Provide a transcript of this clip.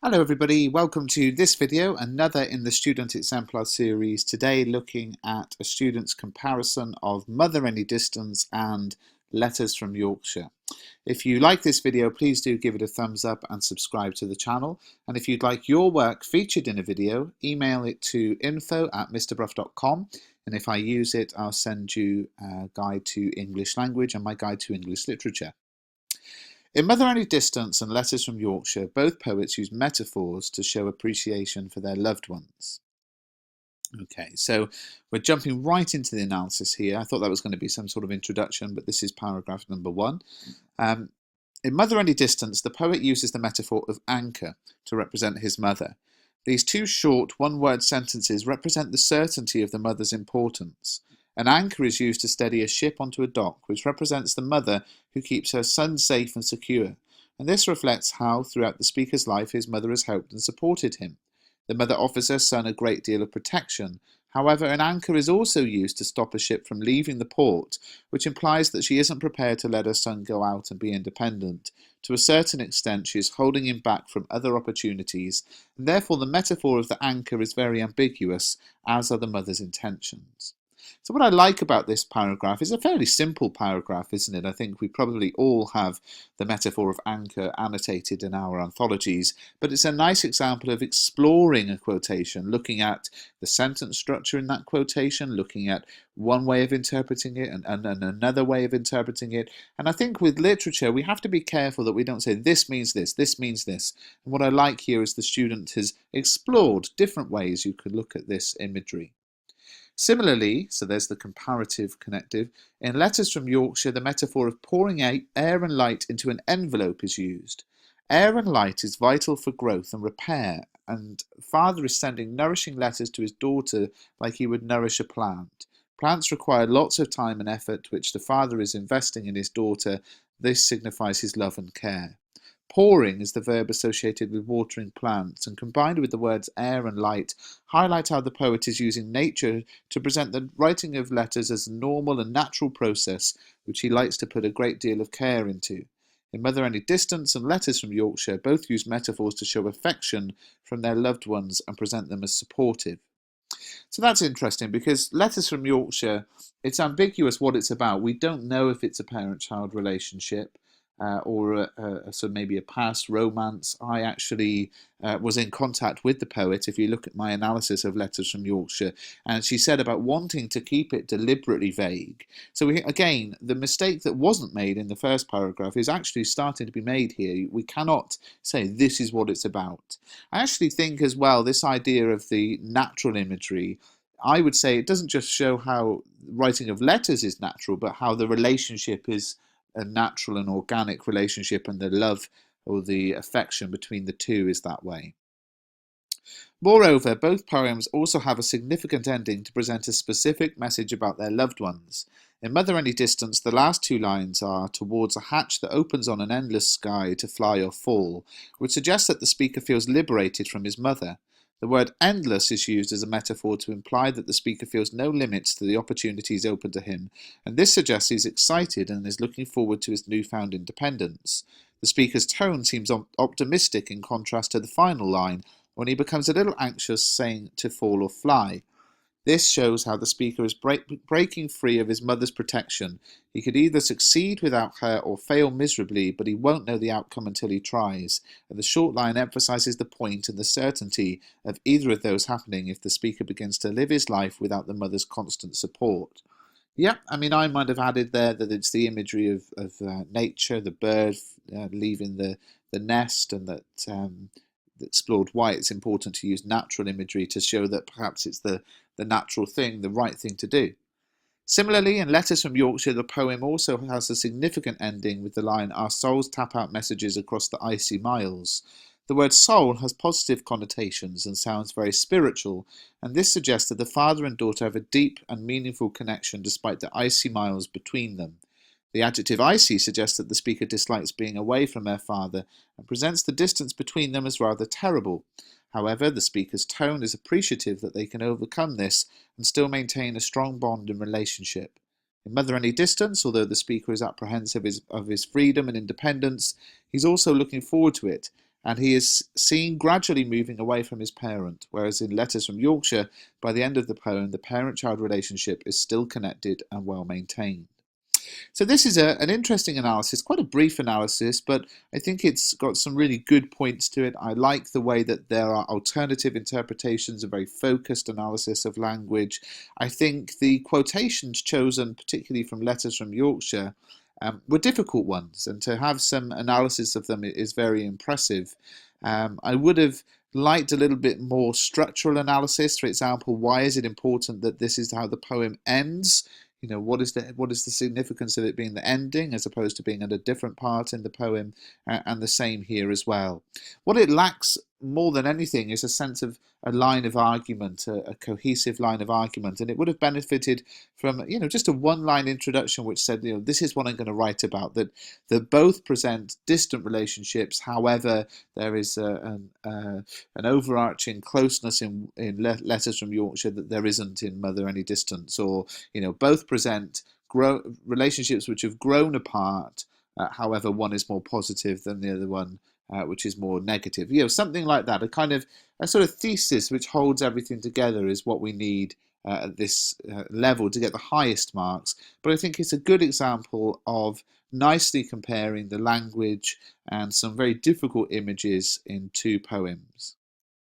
Hello everybody, welcome to this video, another in the Student Exemplar series, today looking at a student's comparison of Mother Any Distance and Letters from Yorkshire. If you like this video, please do give it a thumbs up and subscribe to the channel. And if you'd like your work featured in a video, email it to info@mrbruff.com, and if I use it, I'll send you a guide to English language and my guide to English literature. In Mother Any Distance and Letters from Yorkshire, both poets use metaphors to show appreciation for their loved ones. Okay, so we're jumping right into the analysis here. I thought that was going to be some sort of introduction, but this is paragraph number 1. In Mother Any Distance, the poet uses the metaphor of anchor to represent his mother. These two short, one-word sentences represent the certainty of the mother's importance. An anchor is used to steady a ship onto a dock, which represents the mother who keeps her son safe and secure, and this reflects how, throughout the speaker's life, his mother has helped and supported him. The mother offers her son a great deal of protection. However, an anchor is also used to stop a ship from leaving the port, which implies that she isn't prepared to let her son go out and be independent. To a certain extent, she is holding him back from other opportunities, and therefore the metaphor of the anchor is very ambiguous, as are the mother's intentions. So what I like about this paragraph is a fairly simple paragraph, isn't it? I think we probably all have the metaphor of anchor annotated in our anthologies, but it's a nice example of exploring a quotation, looking at the sentence structure in that quotation, looking at one way of interpreting it and another way of interpreting it. And I think with literature, we have to be careful that we don't say this means this means this. And what I like here is the student has explored different ways you could look at this imagery. Similarly, so there's the comparative connective, in Letters from Yorkshire, the metaphor of pouring air and light into an envelope is used. Air and light is vital for growth and repair, and father is sending nourishing letters to his daughter like he would nourish a plant. Plants require lots of time and effort, which the father is investing in his daughter. This signifies his love and care. Pouring is the verb associated with watering plants, and combined with the words air and light, highlight how the poet is using nature to present the writing of letters as a normal and natural process, which he likes to put a great deal of care into. In Mother Any Distance and Letters from Yorkshire, both use metaphors to show affection from their loved ones and present them as supportive. So that's interesting because Letters from Yorkshire, it's ambiguous what it's about. We don't know if it's a parent-child relationship. Or so maybe a past romance. I actually was in contact with the poet, if you look at my analysis of Letters from Yorkshire, and she said about wanting to keep it deliberately vague. So again, the mistake that wasn't made in the first paragraph is actually starting to be made here. We cannot say this is what it's about. I actually think as well, this idea of the natural imagery, I would say it doesn't just show how writing of letters is natural, but how the relationship is a natural and organic relationship, and the love or the affection between the two is that way. Moreover, both poems also have a significant ending to present a specific message about their loved ones. In Mother Any Distance, the last two lines are towards a hatch that opens on an endless sky to fly or fall, which suggests that the speaker feels liberated from his mother. The word endless is used as a metaphor to imply that the speaker feels no limits to the opportunities open to him, and this suggests he's excited and is looking forward to his newfound independence. The speaker's tone seems optimistic in contrast to the final line, when he becomes a little anxious, saying to fall or fly. This shows how the speaker is breaking free of his mother's protection. He could either succeed without her or fail miserably, but he won't know the outcome until he tries. And the short line emphasizes the point and the certainty of either of those happening if the speaker begins to live his life without the mother's constant support. Yeah, I mean, I might have added there that it's the imagery of nature, the bird leaving the nest, and that explored why it's important to use natural imagery to show that perhaps it's the natural thing, the right thing to do. Similarly, in Letters from Yorkshire, the poem also has a significant ending with the line, "Our souls tap out messages across the icy miles." The word soul has positive connotations and sounds very spiritual, and this suggests that the father and daughter have a deep and meaningful connection despite the icy miles between them. The adjective icy suggests that the speaker dislikes being away from her father and presents the distance between them as rather terrible. However, the speaker's tone is appreciative that they can overcome this and still maintain a strong bond and relationship. In Mother Any Distance, although the speaker is apprehensive of his freedom and independence, he's also looking forward to it, and he is seen gradually moving away from his parent, whereas in Letters from Yorkshire, by the end of the poem, the parent-child relationship is still connected and well maintained. So this is an interesting analysis, quite a brief analysis, but I think it's got some really good points to it. I like the way that there are alternative interpretations, a very focused analysis of language. I think the quotations chosen, particularly from Letters from Yorkshire, were difficult ones, and to have some analysis of them is very impressive. I would have liked a little bit more structural analysis. For example, why is it important that this is how the poem ends? You know, what is the significance of it being the ending as opposed to being at a different part in the poem, and the same here as well. What it lacks more than anything is a sense of a line of argument, a cohesive line of argument, and it would have benefited from, you know, just a one-line introduction which said, you know, this is what I'm going to write about, that both present distant relationships. However, there is an overarching closeness in Letters from Yorkshire that there isn't in Mother Any Distance, or, you know, both present relationships which have grown apart. However, one is more positive than the other one, which is more negative. You know, something like that. A sort of thesis which holds everything together is what we need at this level to get the highest marks. But I think it's a good example of nicely comparing the language and some very difficult images in two poems.